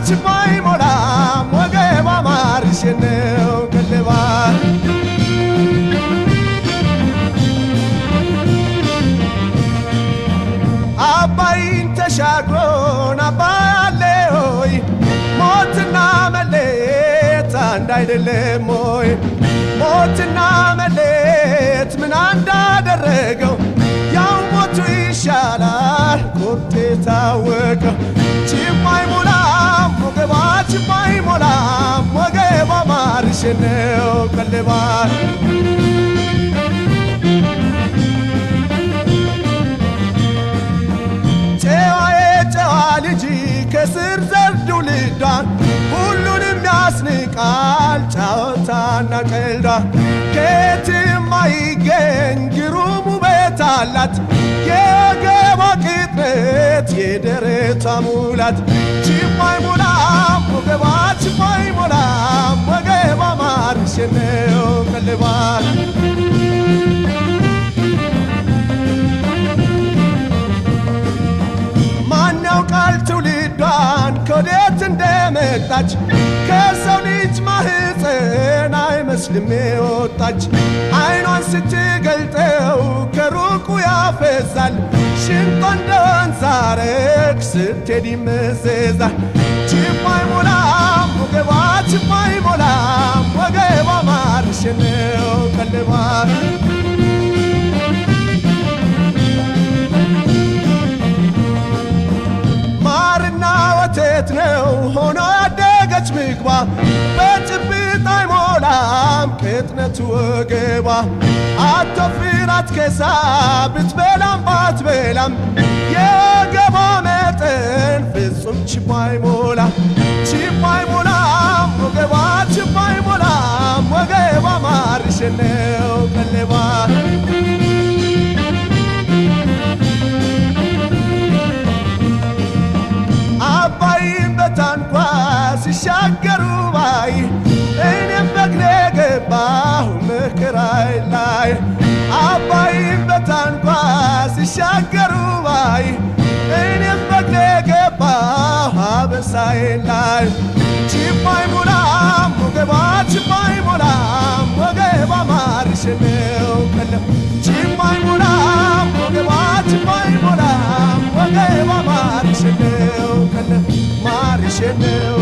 ችባይ ሞላ ወገባ ማርሽነው ቀለባ አባይን ተሻግሮን አባያለ ሆይ ሞትና መሌት አንድ አይደለም ሆይ ሞትና መሌት ምን እንዳደረገው ያው ሞቱ ይሻላል ቁርጥ የታወቀው ችባይ ሞላ ወገባ ችባይ ሞላ ወገባ ማርሽነው ቀለባ ልጅ ከስር ዘርዱ ልዳ ሁሉንም ያስንቃል ጫወታና ቀልዳ ከየትም አይገኝ ግሩም ውበት አላት የገባ ቅጥነት የደረቷ ሙላት ችባይ ሞላ ወገባ ችባይ ሞላ ወገባ ማርሽነው ቀለባ ቃል ትውልዷን ከወዴት እንደመጣች ከሰው ልጅ ማህፀን አይመስልም የወጣች አይኗን ስትገልጠው ከሩቁ ያፈዛል ሽንጧ እንደ ወንዝ ሐረግ ስትሄድ ይመዘዛል ችባይ ሞላ ወገባ ችባይ ሞላ ወገባ ማርሽነው ቀለባ ወተት ነው ሆኖ ያደገች ምግባ በጭብጥ አይሞላም ቅጥነቱ ወገባ አትወፍራት ከሳ ብትበላም ባትበላም የወገባ መጠን ፍጹም ችባይ ሞላ ችባይ ሞላ ወገባ ችባይ ሞላ ወገባ ማርሽነው ቀለባ አባይን በታንኳ ሲሻገሩ ባይ እኔም በእግሬ ገባሁ መከራይ ላይ አባይን በታንኳ ሲሻገሩ ባይ እኔም በእግሬ ገባሁ አበሳይ ላይ ችባይ ሞላ ወገባ ችባይ ሞላ ወገባ ማርሽነው ቀለባ ችባይ ሞላ ወገባ ችባይ ሞላ ወገባ ማርሽነው ቀለባ ማርሽነው